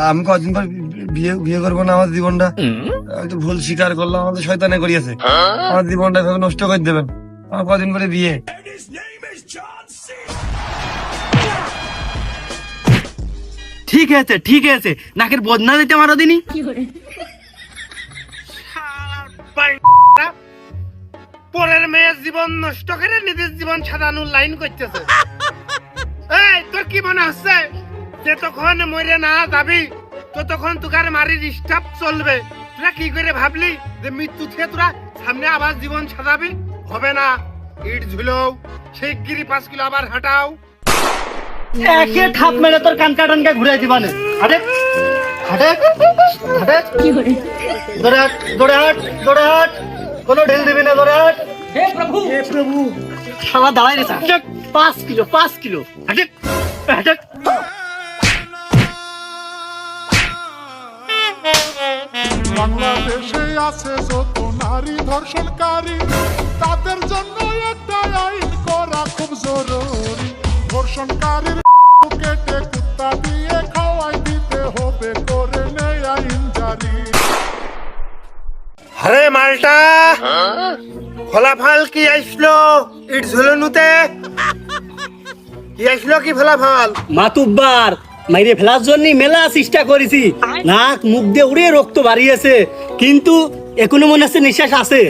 আমি কদিন পর বিয়ে বিয়ে করবো না, আমার জীবনটা আমি তো ভুল স্বীকার করলাম, আমাদের শয়তানে করিয়েছে, আমার জীবনটা এভাবে নষ্ট করে দেবেন। আমার কদিন পরে বিয়ে। ঠিক আছে, নাকের বদনা দিতে মারো দিনি। পরের মেয়ের জীবন নষ্ট করে নিজের জীবন সাজানোর লাইন করতেছে। এই তোর কি মনে হচ্ছে যে তখন মরে না যাবি ততক্ষণ তোকার মারির স্টাফ চলবে? তোরা কি করে ভাবলি যে মৃত্যু থেকে তোরা সামনে আবার জীবন সাজাবি? হবে না। ইট ঝুলো, শিগগিরই 5 কিলো আবার হাঁটাও। একে ঠাপ মেরে তোর কান কাটানকে ঘুরাই দিবানে। হাঁটে হাঁটে হাঁটে দৌড়ে হাট, দৌড়ে হাট, দৌড়ে হাট, কোনো ঢিল দিবি না, দৌড়ে হাট। হে প্রভু শালা দাঁড়াই রে। 5 কিলো হাঁটে হাঁটে। বাংলাদেশে আছে যত নারী ধর্ষণকারী, তাদের জন্য একটা আইন করা খুব জরুরি। ধর্ষণকারীর কেটে কুত্তা দিয়ে খাওয়াই দিতে হবে, করে নেই আইন জারি। আরে মালটা ফলাফল কি আসলো? ইট ঝুলনুতে কি আসলো? কি ফলাফল? মাতুব্বার মাইরে ফেলার জন্য মেলা চেষ্টা করেছি, নাক মুখ দিয়ে উড়ে রক্ত বাড়িয়েছে, কিন্তু এখনো মনে হচ্ছে নিঃশ্বাস আছে।